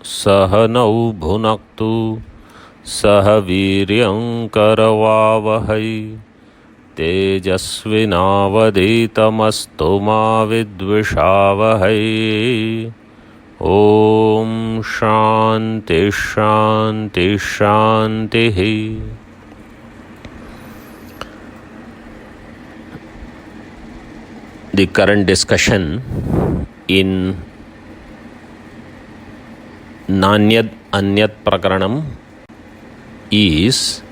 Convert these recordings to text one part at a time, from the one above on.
सहनौ भुनक्तु सह वीर्यं करवावहै तेजस्विनावधीतमस्तु मा विद्विषावहै। ॐ शान्ति शान्ति शान्तिः। The current discussion in Nānyadanyat Prakaraṅam is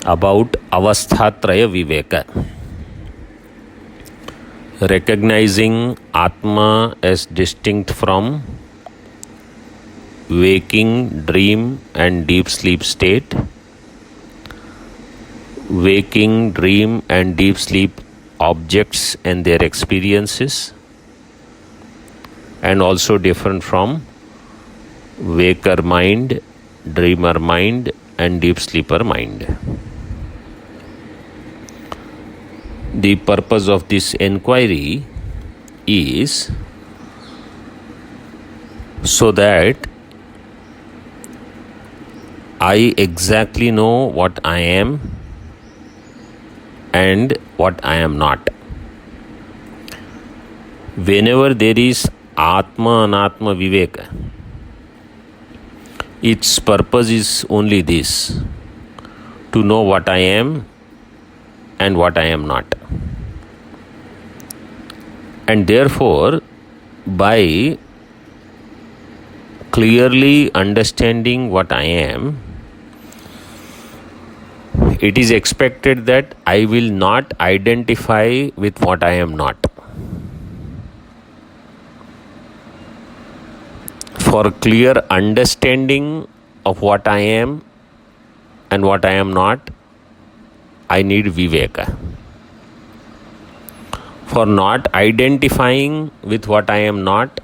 about Awasthatraya Viveka, recognizing Atma as distinct from waking, dream and deep sleep state, waking, dream and deep sleep objects and their experiences, and also different from waker mind, dreamer mind and deep sleeper mind. The purpose of this enquiry is so that I exactly know what I am and what I am not. Whenever there is Atma Anatma Viveka, its purpose is only this: to know what I am and what I am not. And therefore, by clearly understanding what I am, it is expected that I will not identify with what I am not. For clear understanding of what I am and what I am not, I need Viveka. For not identifying with what I am not,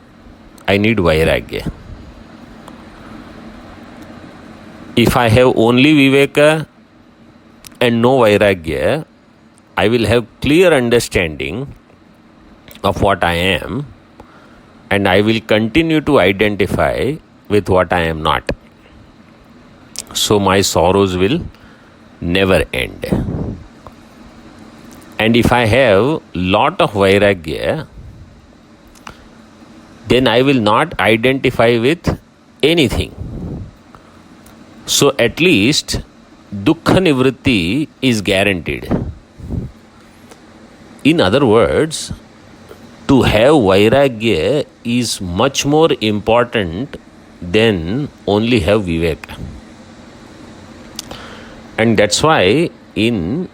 I need Vairagya. If I have only Viveka and no Vairagya, I will have clear understanding of what I am, and I will continue to identify with what I am not. So my sorrows will never end. And if I have lot of Vairagya, then I will not identify with anything. So at least Dukkha Nivritti is guaranteed. In other words, to have Vairagya is much more important than only have Viveka. And that's why in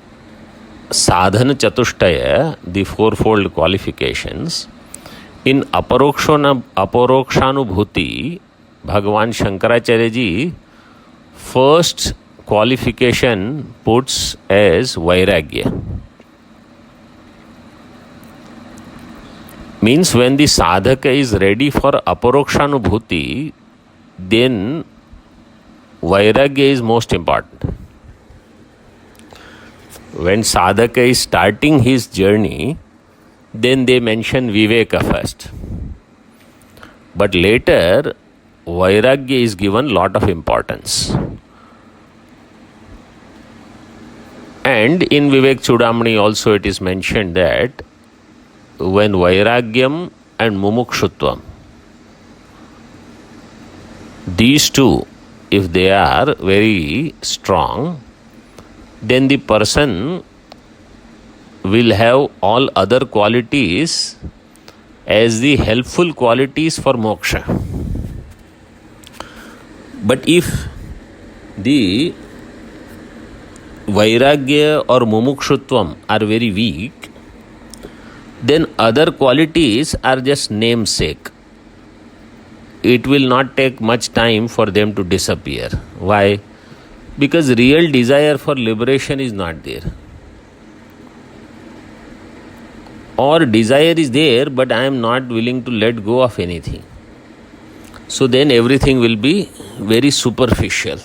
Sadhana Chatushtaya, the fourfold qualifications, in Aparokshanubhuti, Bhagavan Shankaracharya ji first qualification puts as Vairagya. Means when the sadhaka is ready for Aparokshanubhuti, then Vairagya is most important. When sadhaka is starting his journey, then they mention Viveka first. But later, Vairagya is given lot of importance. And in Vivek Chudamani also it is mentioned that when Vairagyam and Mumukshutvam, these two, if they are very strong, then the person will have all other qualities as the helpful qualities for moksha. But if the Vairagya or Mumukshutvam are very weak, then other qualities are just namesake. It will not take much time for them to disappear. Why? Because real desire for liberation is not there. Or desire is there, but I am not willing to let go of anything. So then everything will be very superficial.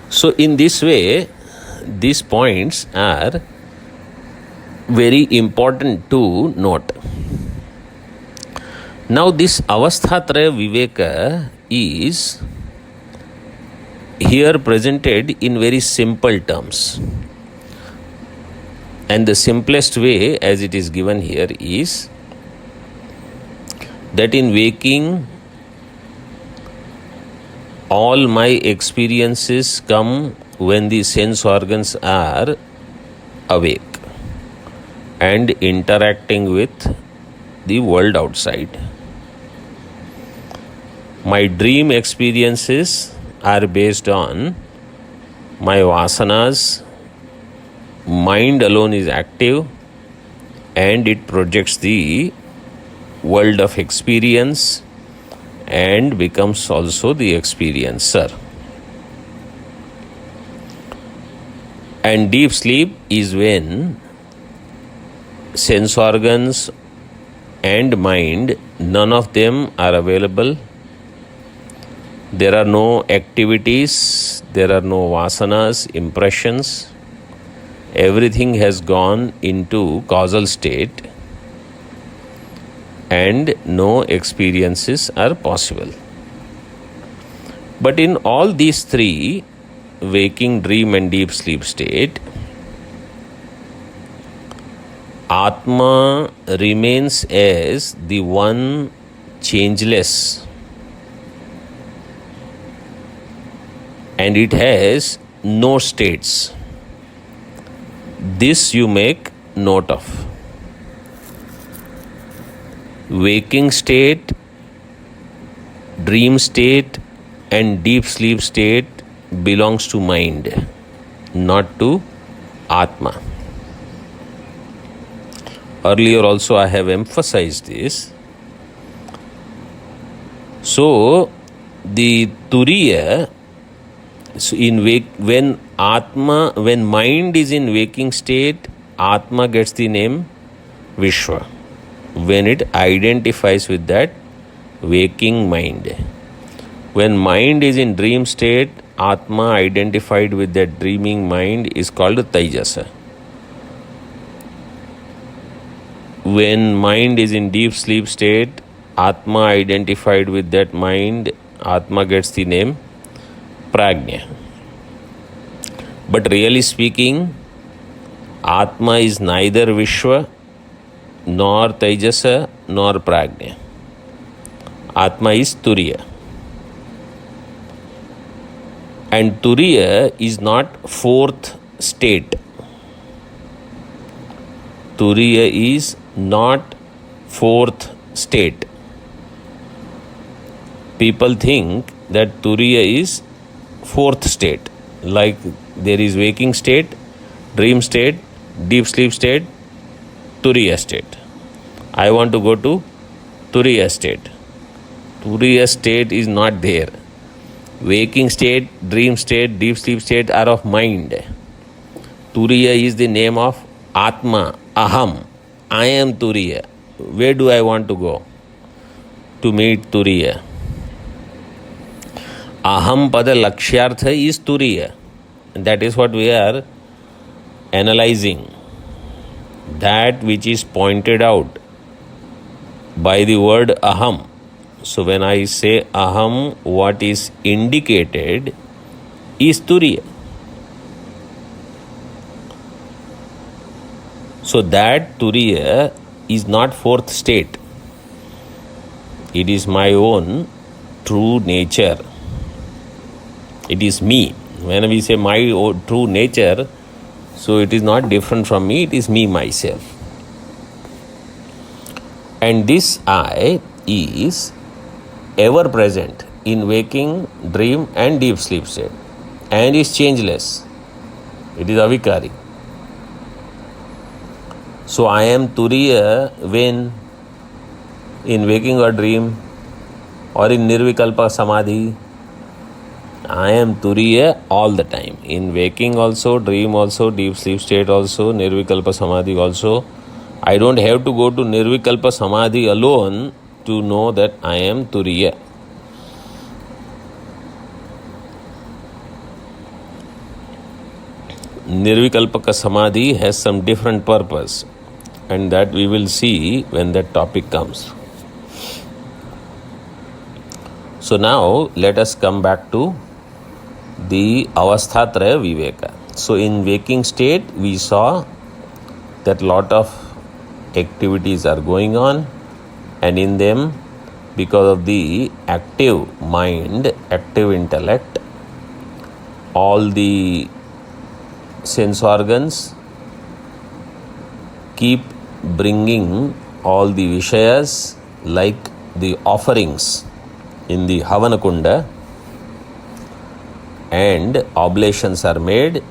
So in this way, these points are very important to note. Now this Avasthatraya Viveka is here presented in very simple terms. And the simplest way as it is given here is that in waking all my experiences come when the sense organs are awake and interacting with the world outside. My dream experiences are based on my vasanas. Mind alone is active and it projects the world of experience and becomes also the experiencer. And deep sleep is when sense organs and mind, none of them are available. There are no activities, there are no vasanas, impressions. Everything has gone into causal state and no experiences are possible. But in all these three, waking, dream and deep sleep state, Atma remains as the one changeless, and it has no states. This you make note of. Waking state, dream state and deep sleep state belongs to mind, not to Atma. Earlier also I have emphasized this. So the Turiya, when mind is in waking state, Atma gets the name Vishwa. When it identifies with that waking mind. When mind is in dream state, Atma identified with that dreaming mind is called Taijasa. When mind is in deep sleep state, Atma identified with that mind, Atma gets the name Prajna. But really speaking, Atma is neither Vishwa, nor Taijasa, nor Prajna. Atma is Turiya. And Turiya is not fourth state. Turiya is not fourth state. People think that Turiya is fourth state. Like there is waking state, dream state, deep sleep state, Turiya state. I want to go to Turiya state. Turiya state is not there. Waking state, dream state, deep sleep state are of mind. Turiya is the name of Atma, Aham. I am Turiya. Where do I want to go? To meet Turiya. Aham pada lakshyartha is Turiya. And that is what we are analyzing. That which is pointed out by the word Aham. So when I say Aham, what is indicated is Turiya. So that Turiya is not fourth state. It is my own true nature. It is me. When we say my own true nature, so it is not different from me, it is me myself. And this I is ever present in waking, dream and deep sleep state and is changeless. It is avikari. So I am Turiya when in waking or dream or in nirvikalpa samadhi. I am Turiya all the time. In waking also, dream also, deep sleep state also, nirvikalpa samadhi also. I don't have to go to nirvikalpa samadhi alone to know that I am Turiya. Nirvikalpaka samadhi has some different purpose, and that we will see when that topic comes. So now let us come back to the Avasthatraya Viveka. So in waking state we saw that lot of activities are going on, and in them, because of the active mind, active intellect, all the sense organs keep bringing all the vishayas like the offerings in the Havanakunda, and oblations are made.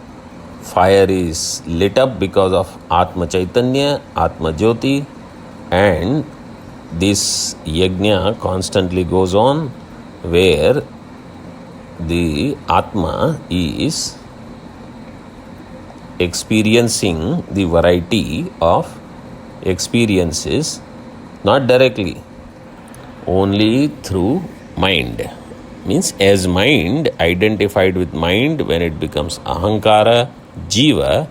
Fire is lit up because of Atma Chaitanya, Atma Jyoti, and this yajna constantly goes on where the Atma is experiencing the variety of experiences, not directly, only through mind. Means as mind, identified with mind, when it becomes ahankara, jiva,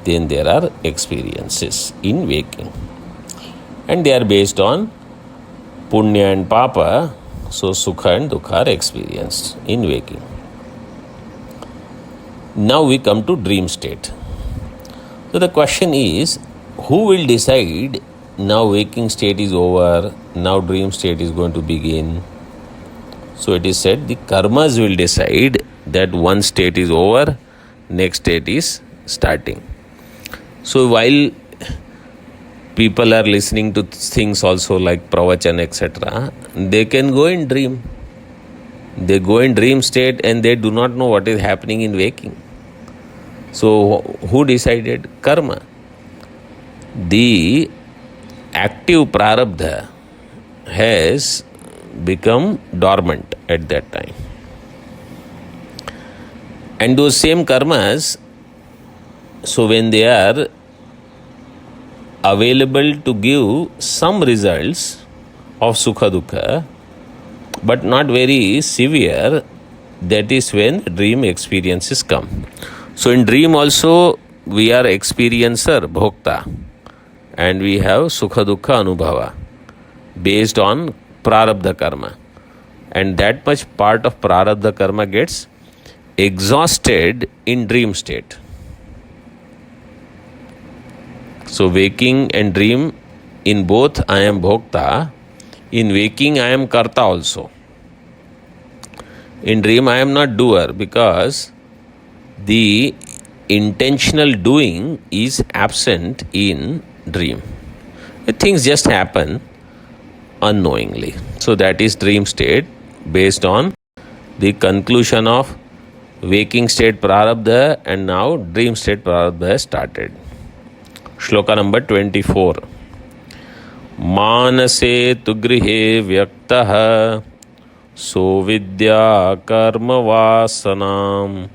then there are experiences in waking. And they are based on punya and papa, so sukha and dukha are experienced in waking. Now we come to dream state. So the question is, who will decide now waking state is over, now dream state is going to begin? So it is said the karmas will decide that one state is over, next state is starting. So while people are listening to things also like pravachan, etc., they can go in dream. They go in dream state and they do not know what is happening in waking. So who decided? Karma. The active prarabdha has become dormant at that time. And those same karmas, so when they are available to give some results of sukha dukkha, but not very severe, that is when dream experiences come. So in dream also we are experiencer, bhokta, and we have sukha dukkha anubhava based on prarabdha karma. And that much part of prarabdha karma gets exhausted in dream state. So waking and dream, in both I am bhokta, in waking I am karta also. In dream I am not doer because the intentional doing is absent in dream. Things just happen unknowingly. So that is dream state based on the conclusion of waking state prarabdha, and now dream state prarabdha has started. Shloka number 24. Manase tu grihe vyaktaha sovidya karma vasanam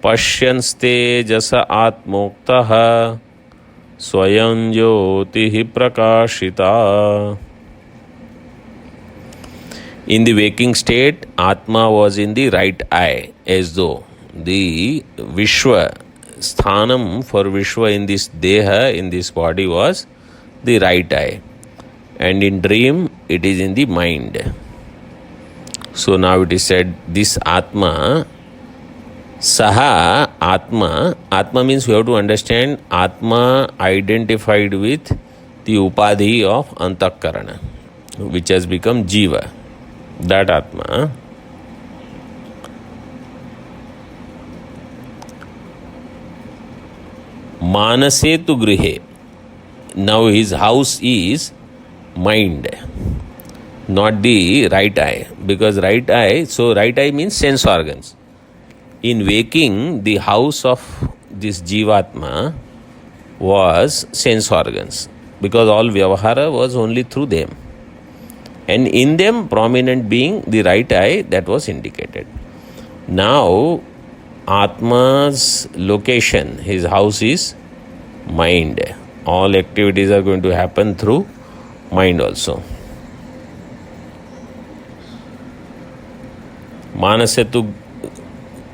pashyanste jasa atmoktaha swayam jyotihi prakashita. In the waking state, Atma was in the right eye, as though the Vishwa, sthanam for Vishwa in this deha, in this body, was the right eye. And in dream, it is in the mind. So now it is said, this Atma, Saha Atma, Atma means we have to understand Atma identified with the Upadhi of Antakarana, which has become Jiva. That Atma Manase tu grihe. Now his house is mind, not the right eye. Because right eye, so right eye means sense organs. In waking, the house of this Jivatma was sense organs. Because all Vyavahara was only through them. And in them, prominent being the right eye, that was indicated. Now, Atma's location, his house is mind. All activities are going to happen through mind also. Manasetu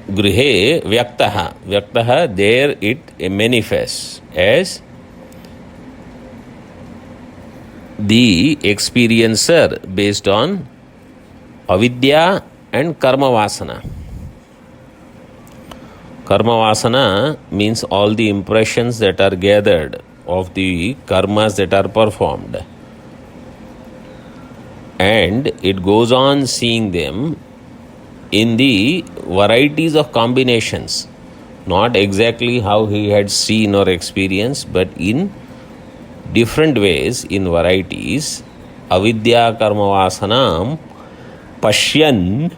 grihe vyaktaha. Vyaktaha, there it manifests as the experiencer based on avidya and karma vasana. Karma vasana means all the impressions that are gathered of the karmas that are performed. And it goes on seeing them in the varieties of combinations. Not exactly how he had seen or experienced, but in different ways, in varieties. Avidya karma vasanam pashyan,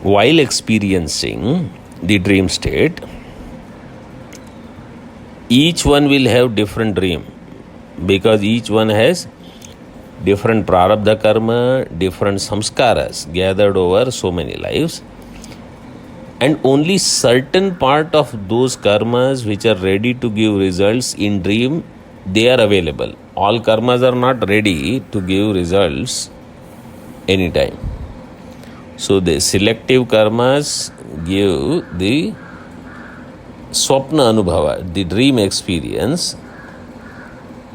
while experiencing the dream state. Each one will have different dream, because each one has different prarabdha karma, different samskaras gathered over so many lives. And only certain part of those karmas which are ready to give results in dream, they are available. All karmas are not ready to give results anytime. So the selective karmas give the swapna anubhava, the dream experience,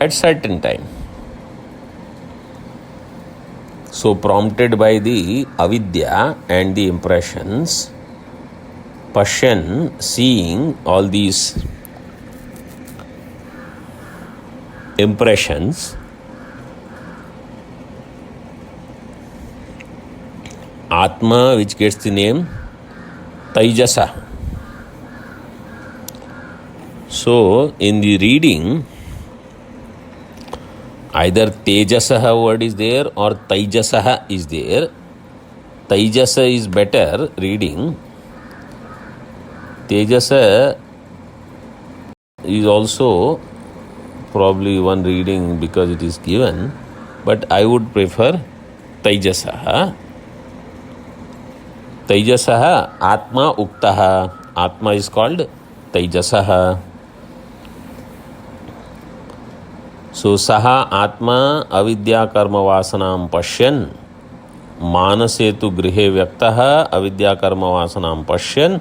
at certain time. So prompted by the avidya and the impressions, Pashyan, seeing all these impressions, Atma, which gets the name Taijasa. So in the reading, either Tejasaha word is there or Taijasaha is there. Taijasa is better reading. Tejasa is also probably one reading because it is given, but I would prefer Taijasaha. Taijasaha Atma Uktaha. Atma is called Taijasaha. So Saha Atma Avidya Karma Vasanam Pashyan Manasetu Grihe Vyaktaha Avidya Karma Vasanam Pashyan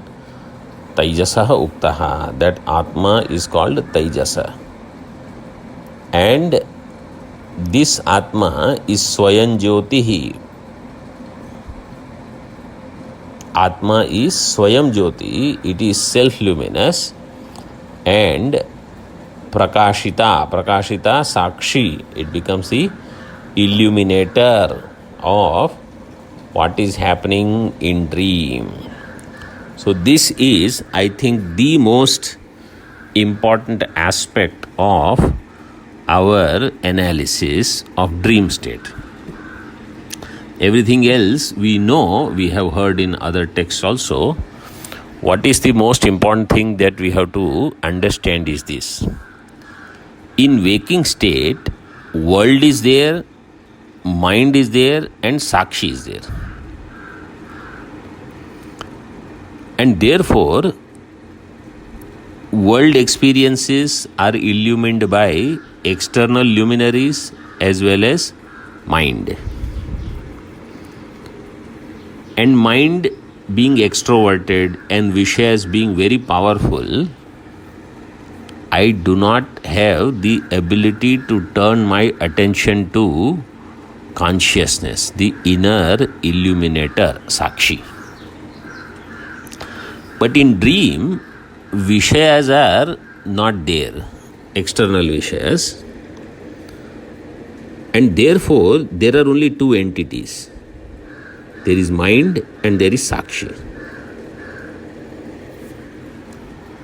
Taijasaha Uktaha. That Atma is called Taijasa. And this Atma is Swayam Jyotihi. Atma is Swayam Jyoti. It is self-luminous and Prakashita. Prakashita Sakshi. It becomes the illuminator of what is happening in dream. So this is, I think, the most important aspect of our analysis of dream state. Everything else we know, we have heard in other texts also. What is the most important thing that we have to understand is this. In waking state, world is there, mind is there, and Sakshi is there. And therefore, world experiences are illumined by external luminaries as well as mind. And mind being extroverted and vishayas being very powerful, I do not have the ability to turn my attention to consciousness, the inner illuminator, Sakshi. But in dream, vishayas are not there, external vishayas. And therefore, there are only two entities. There is mind and there is Sakshi.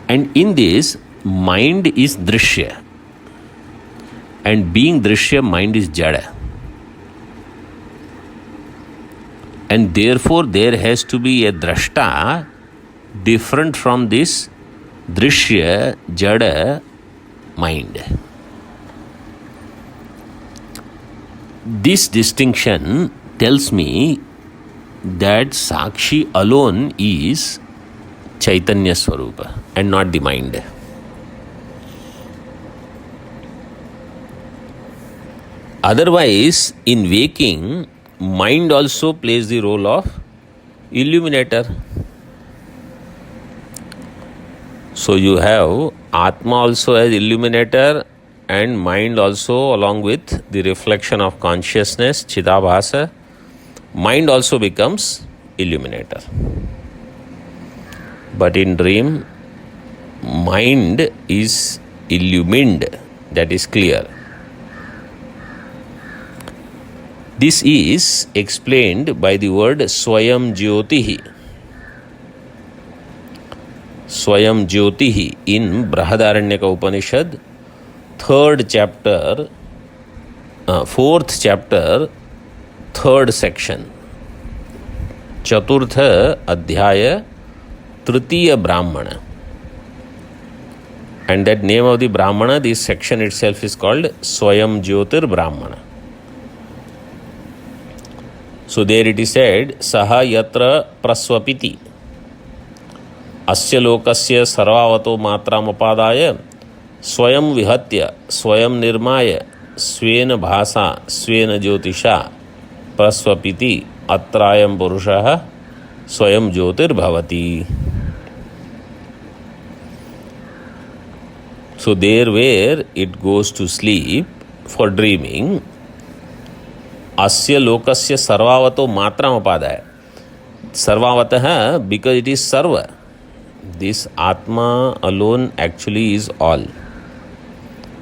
And in this, mind is drshya. And being drshya, mind is Jada. And therefore, there has to be a Drsta different from this drshya, Jada, mind. This distinction tells me that Sakshi alone is Chaitanya swaroopa and not the mind. Otherwise, in waking, mind also plays the role of illuminator. So you have Atma also as illuminator and mind also, along with the reflection of consciousness, Chidabhasa, mind also becomes illuminator. But in dream, mind is illumined, that is clear. This is explained by the word Swayam Jyotihi. Swayam Jyotihi in Brihadaranyaka Upanishad, 3rd chapter, 4th chapter, 3rd section. Chaturtha Adhyaya, Tritiya Brahmana. And that name of the Brahmana, this section itself is called Swayam Jyotir Brahmana. So there it is said, Saha Yatra Praswapiti Asya Lokasya Sarvavato Matram Upadaya Swayam Vihatya Swayam Nirmaya Svena Bhasa Svena Jyotisha Praswapiti Atrayam Purushaha Swayam Jyotir Bhavati. So there where it goes to sleep for dreaming, Asya Lokasya Sarvavato Matram Upadaya. Sarvavataha, because it is Sarva. This Atma alone actually is all.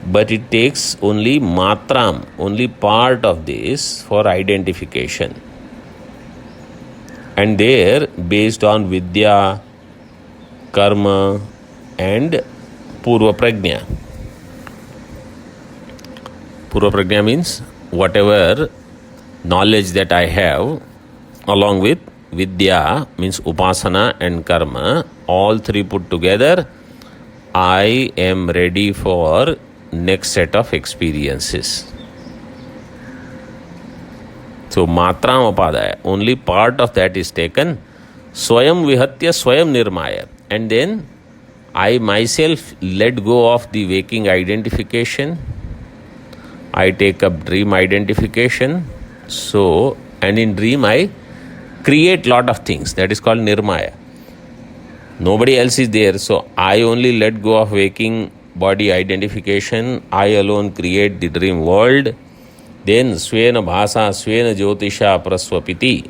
But it takes only matram, only part of this for identification. And there, based on Vidya, Karma and Purva Prajna. Purva Prajna means whatever knowledge that I have, along with Vidya means Upasana and Karma, all three put together, I am ready for next set of experiences. So Matram Upadaya, only part of that is taken. Swayam Vihatya Swayam Nirmaya. And then I myself let go of the waking identification. I take up dream identification. So, and in dream I create lot of things. That is called Nirmaya. Nobody else is there. So, I only let go of waking body identification. I alone create the dream world. Then, Svena Bhasa, Svena Jyotisha Praswapiti.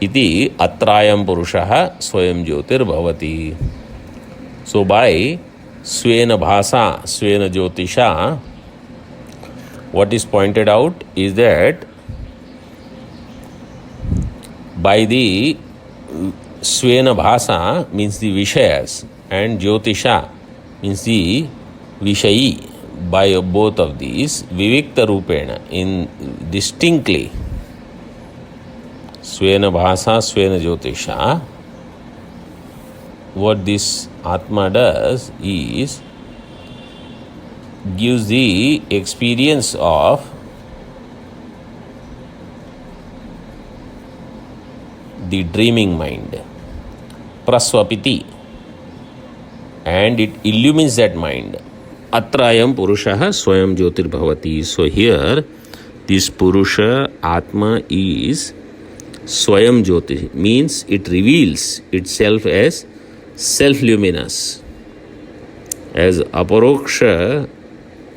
Iti Atrayam Purushaha Swayam Jyotir Bhavati. So, by Svena Bhasa, Svena Jyotisha, what is pointed out is that by the Svena Bhasa means the vishayas and Jyotisha means the vishayi. By both of these, vivikta rupena, in distinctly, Svena Bhasa, Svena Jyotisha, what this Atma does is gives the experience of the dreaming mind, praswapiti, and it illumines that mind. Atrayam Purushaha Swayam Jyotir Bhavati. So here, this Purusha, Atma, is Swayam Jyoti, means it reveals itself as self-luminous, as aparoksha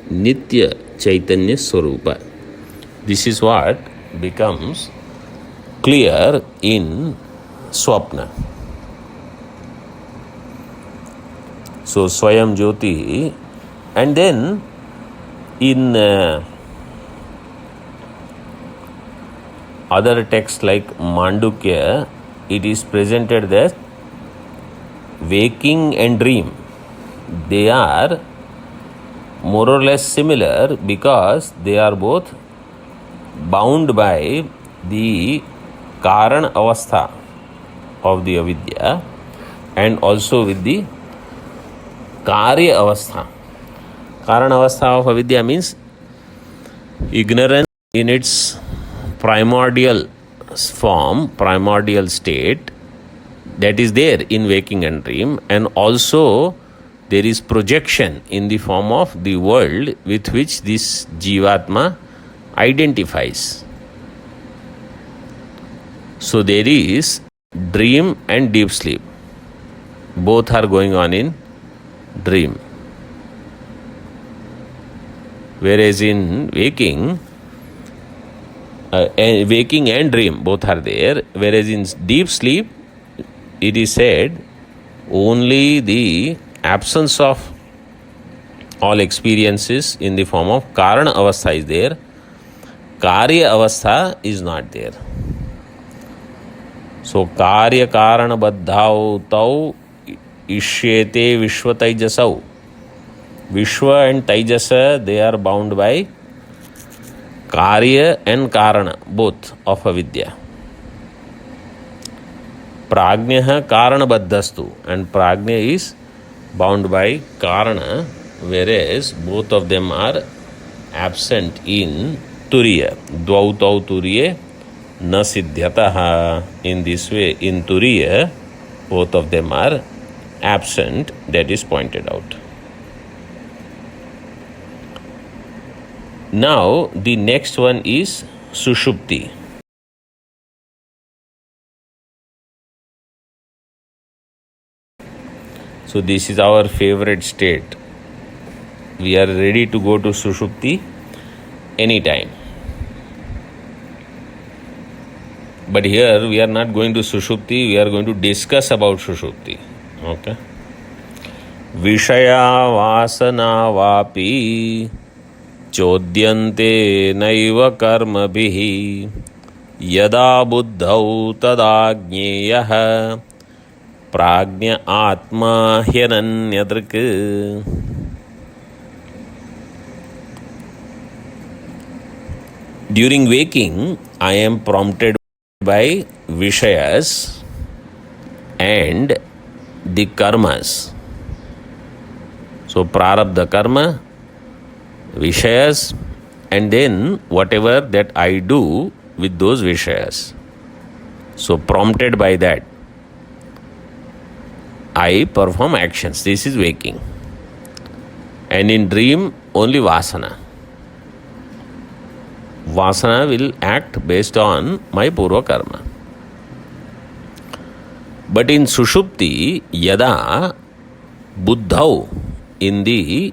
nitya Chaitanya swaroopa. This is what becomes clear in Swapna. So Swayam Jyoti, and then in other texts like Mandukya, it is presented that waking and dream, they are more or less similar because they are both bound by the Karan Awastha of the avidya and also with the Karya Awastha. Karan Awastha of avidya means ignorance in its primordial form, primordial state, that is there in waking and dream, and also there is projection in the form of the world with which this Jivatma identifies. So there is dream and deep sleep. Both are going on in dream. Whereas in waking and dream, both are there. Whereas in deep sleep, it is said only the absence of all experiences in the form of Karana Awastha is there. Karya Awastha is not there. So, Karya Karana Baddhau Tau Ishyete Vishwa Taijasau. Vishwa and Taijasa, they are bound by Karya and Karana, both of avidya. Prajna Karana Baddhastu, and Prajna is bound by Karana, whereas both of them are absent in Turiya. Dvau tau Turiye na siddhyataha. In this way, in Turiya, both of them are absent, that is pointed out. Now, the next one is Sushupti. So, this is our favorite state. We are ready to go to Sushupti anytime. But here we are not going to Sushupti, we are going to discuss about Sushupti. Okay. Vishaya vasana vapi chodyante naiva karma bihi yada buddhau tadagnyeyah prajna atma hyananyadrik. During waking, I am prompted by vishayas and the karmas. So, prarabdha karma, vishayas, and then whatever that I do with those vishayas. So, prompted by that, I perform actions. This is waking. And in dream, only vasana. Vasana will act based on my purva karma. But in Sushupti, yada buddhau, in the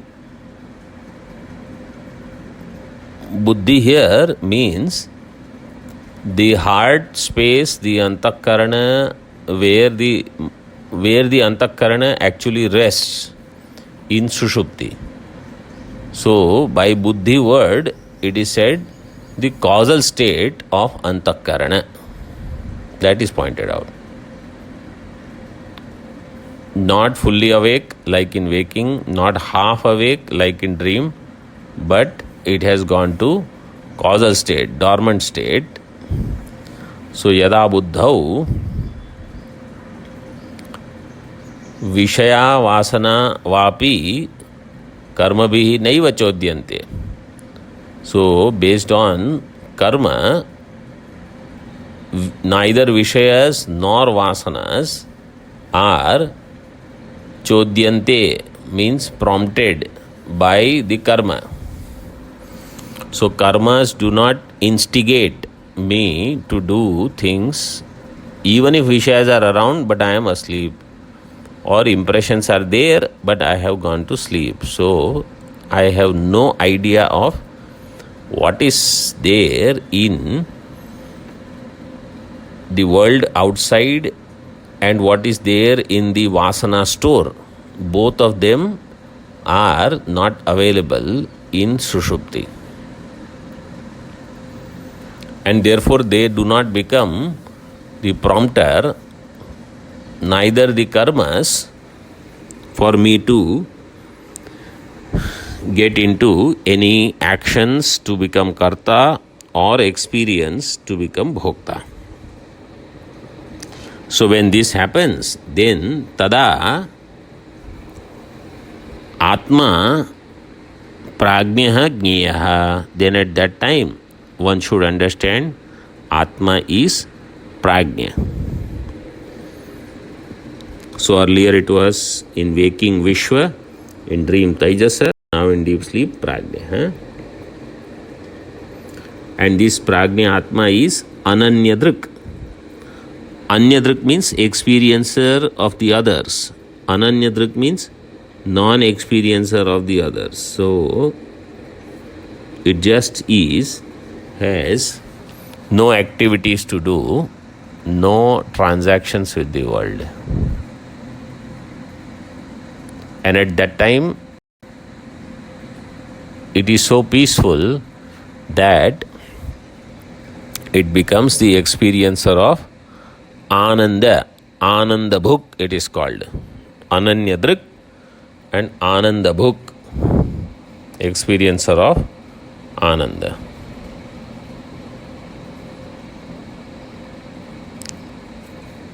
buddhi here means the heart space, the antakarana, where the antakarana actually rests in Sushupti. So, by buddhi word, it is said the causal state of antakarana. That is pointed out. Not fully awake like in waking, not half awake like in dream, but it has gone to causal state, dormant state. So, yada buddhau vishaya vasana vapi karma bihi naiva chodyante. So, based on karma, neither vishayas nor vasanas are chodyante, means prompted by the karma. So, karmas do not instigate me to do things, even if vishayas are around, but I am asleep. Or impressions are there, but I have gone to sleep. So, I have no idea of what is there in the world outside and what is there in the vasana store. Both of them are not available in Sushupti. And therefore they do not become the prompter, neither the karmas, for me to get into any actions to become karta or experience to become bhokta. So when this happens, then tada Atma prajna jneyah. Then at that time one should understand Atma is prajna. So earlier it was in waking Vishwa, in dream Taijasa, now in deep sleep prajna. And this prajna Atma is Ananyadrik. Anyadrik means experiencer of the others. Ananyadrik means non-experiencer of the others. So, It just is, has no activities to do, no transactions with the world. And at that time, it is so peaceful that it becomes the experiencer of Ananda. Ananda Bhuk it is called. Ananyadrik and Ananda Bhuk. Experiencer of Ananda.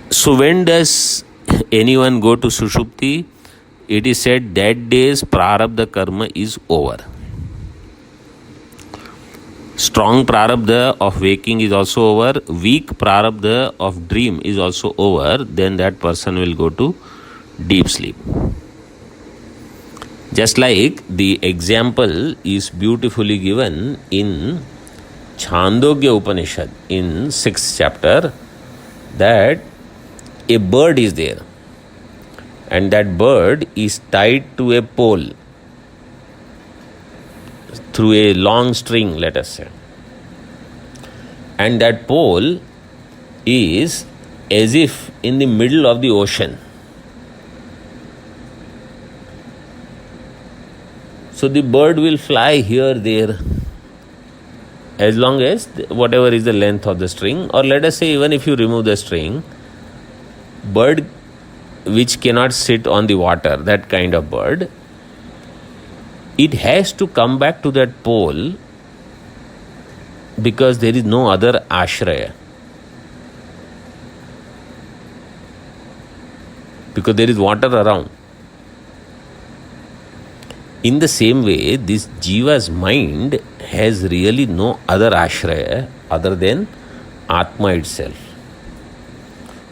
So when does anyone go to Sushupti? It is said that day's prarabdha karma is over. Strong prarabdha of waking is also over. Weak prarabdha of dream is also over. Then that person will go to deep sleep. Just like the example is beautifully given in Chandogya Upanishad in 6th chapter, that a bird is there and that bird is tied to a pole through a long string, let us say. And that pole is as if in the middle of the ocean. So the bird will fly here, there, as long as whatever is the length of the string. Or let us say even if you remove the string, bird which cannot sit on the water, that kind of bird, it has to come back to that pole because there is no other ashraya. Because there is water around. In the same way, this Jiva's mind has really no other ashraya other than Atma itself.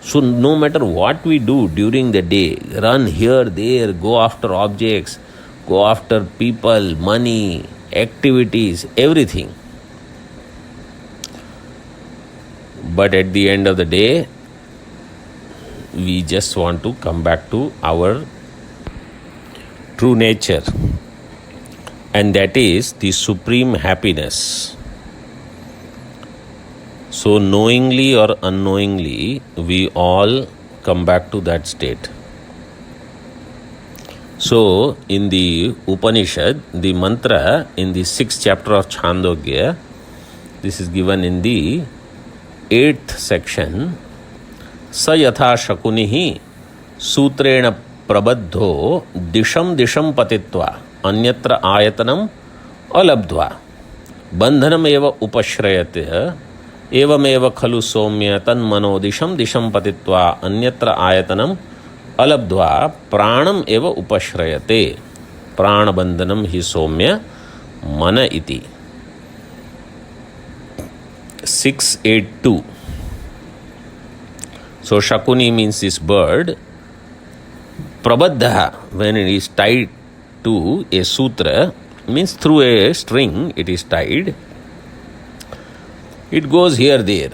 So no matter what we do during the day, run here, there, go after objects, go after people, money, activities, everything. But at the end of the day, we just want to come back to our true nature, and that is the supreme happiness. So knowingly or unknowingly, we all come back to that state. So in the Upanishad, the mantra in the 6th chapter of Chandogya, this is given in the 8th section. Sa yatha shakunihi sutrena prabadho disham disham patitva anyatra ayatanam alabdva bandhanam eva upashrayate evameva khalu somya tanmano disham disham patitva anyatra ayatanam alabdva pranam eva upashrayate pranabandhanam hi somya mana iti. 682. So Shakuni means this bird. Prabadha, when it is tied to a sutra, means through a string it is tied. It goes here, there.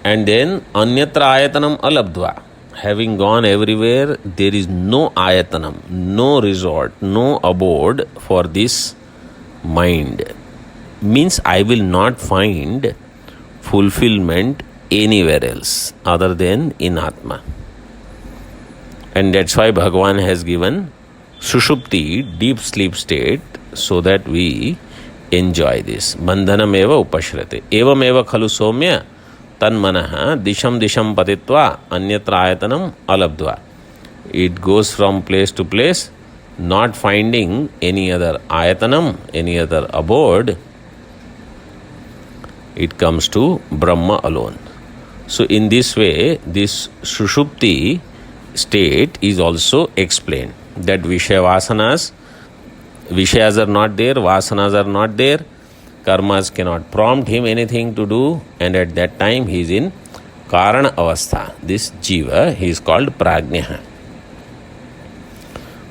And then anyatra ayatanam alabdva. Having gone everywhere, there is no ayatanam, no resort, no abode for this mind. Means I will not find fulfillment anywhere else other than in Atma. And that's why Bhagavan has given Sushupti, deep sleep state, so that we enjoy this. Bandhanam eva upashrate. Evam eva khalu somya tanmanaha disham disham patitva anyatra ayatanam alabdva. It goes from place to place, not finding any other ayatanam, any other abode. It comes to Brahma alone. So in this way, this Sushupti state is also explained. That Vishaya Vasanas, Vishayas are not there, Vasanas are not there, Karmas cannot prompt him anything to do, and at that time he is in Prakaraṅam Awastha. This Jiva, he is called Prajna.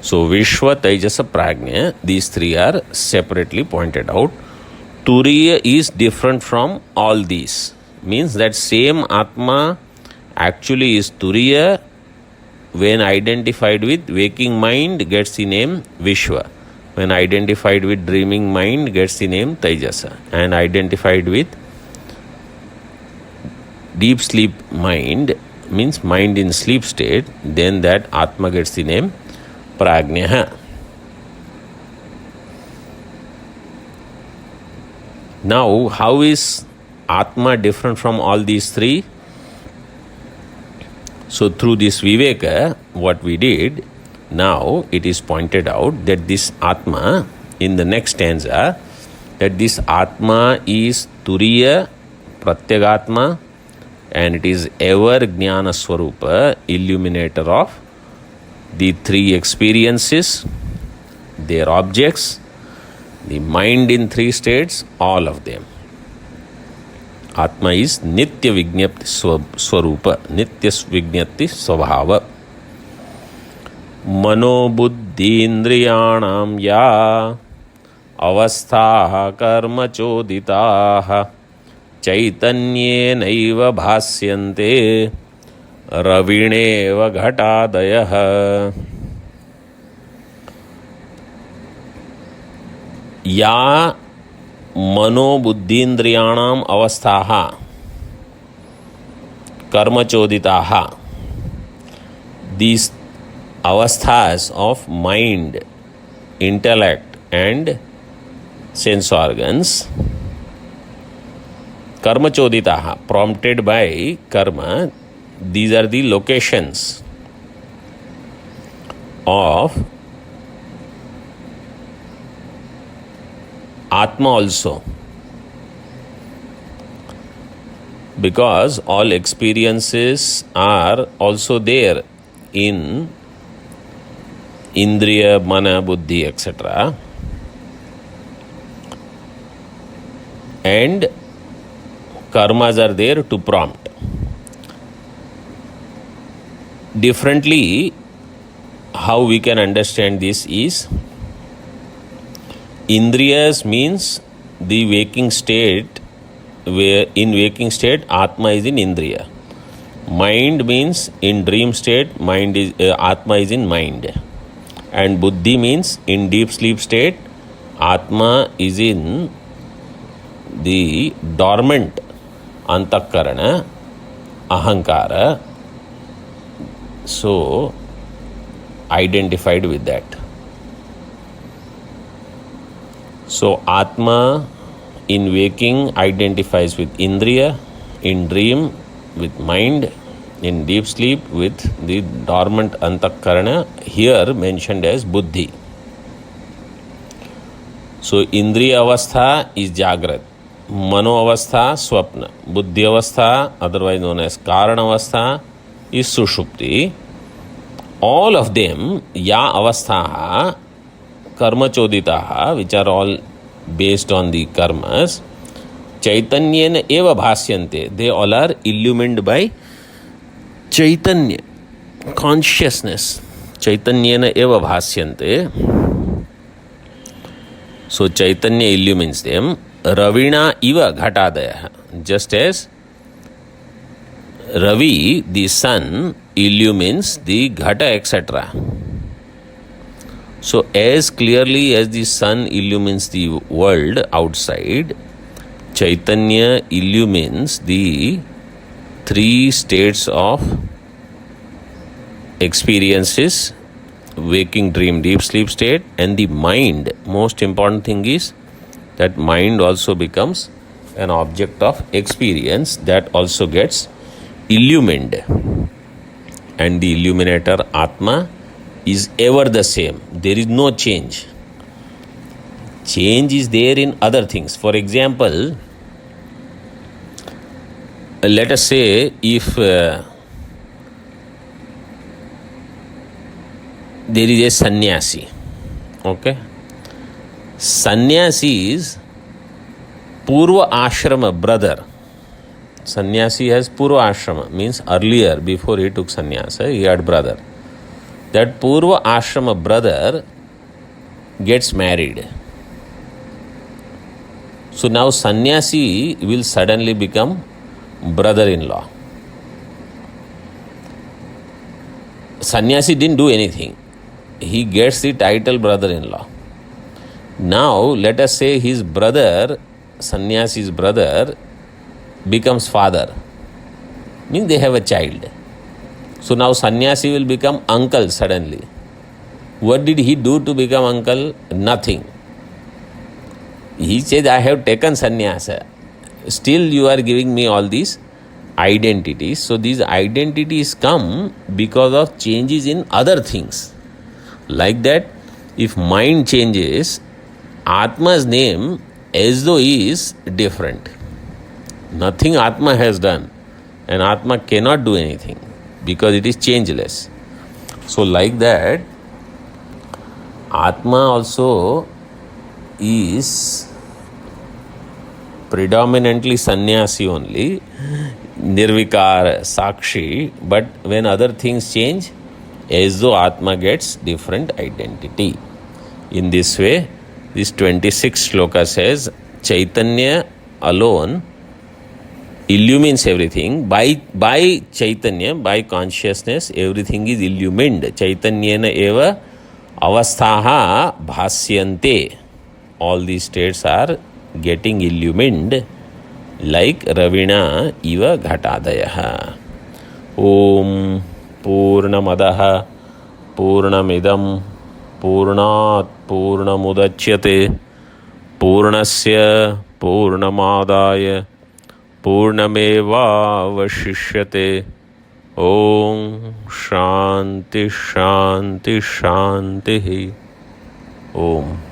So Vishwa, Tejasa, Prajna, these three are separately pointed out. Turiya is different from all these. Means that same Atma actually is Turiya when identified with waking mind gets the name Vishwa. When identified with dreaming mind gets the name Tejasa, and identified with deep sleep mind means mind in sleep state, then that Atma gets the name Prajna. Now, how is Atma different from all these three? So, through this Viveka, what we did, now it is pointed out that this Atma, in the next stanza, that this Atma is Turiya, Pratyagatma, and it is ever Jnana Swarupa, illuminator of the three experiences, their objects, the mind in three states, all of them. Atma is Nitya Vignapti Swarupa, Nitya Vignapti Swabhava. Mano Buddhi Indriyanam Ya Avastha Karma Choditaha Chaitanye Naiva Bhasyante Ravineva Ghatadayaha. Ya Mano Buddhindriyanam Avasthaha Karma Choditaha. These avasthas of mind, intellect and sense organs, karma choditaha, prompted by karma, these are the locations of Atma also, because all experiences are also there in Indriya, Mana, Buddhi, etc. And karmas are there to prompt. Differently, how we can understand this is, Indriyas means the waking state, where in waking state Atma is in Indriya. Mind means in dream state mind is Atma is in mind. And Buddhi means in deep sleep state Atma is in the dormant Antakarana, Ahankara. So, identified with that. So, Atma in waking identifies with Indriya, in dream with mind, in deep sleep with the dormant Antakarana, here mentioned as Buddhi. So, Indriya Awastha is Jagrat, Mano Awastha, Swapna, Buddhi Awastha, otherwise known as Karana Awastha, is Sushupti. All of them, Ya Avastha, Karma Choditaha, which are all based on the karmas, Chaitanyena eva bhasyante, they all are illumined by Chaitanya, consciousness. Chaitanyena eva bhasyante. So Chaitanya illumines them. Ravina iva ghatadaya. Just as Ravi, the sun, illumines the ghata, etc. So as clearly as the sun illumines the world outside, Chaitanya illumines the three states of experiences, waking, dream, deep sleep state, and the mind. Most important thing is that mind also becomes an object of experience that also gets illumined. And the illuminator Atma is ever the same. There is no change. Change is there in other things. For example, let us say if there is a sannyasi, okay? Sannyasi is Purva Ashrama brother. Sannyasi has Purva Ashrama, means earlier, before he took sannyasa, he had brother. That Purva Ashrama brother gets married. So now sannyasi will suddenly become brother-in-law. Sannyasi didn't do anything. He gets the title brother-in-law. Now, let us say his brother, sannyasi's brother, becomes father. Means they have a child. So now sannyasi will become uncle suddenly. What did he do to become uncle? Nothing. He says, I have taken sannyasa. Still you are giving me all these identities. So these identities come because of changes in other things. Like that, if mind changes, Atma's name as though is different. Nothing Atma has done, and Atma cannot do anything because it is changeless. So like that, Atma also is predominantly sannyasi only, nirvikar, sakshi, but when other things change, as though Atma gets different identity. In this way, this 26th shloka says, Chaitanya alone illumines everything. By Chaitanya, by consciousness, everything is illumined. Chaitanyena eva avasthaha bhasyante. All these states are getting illumined like Ravina iva ghatadayaha. Om Purnamadaha Purnamidam Purnat Purnamudachyate Purnasya Purnamadaya Purnameva Vashishyate. Om Shanti Shanti Shanti. Om.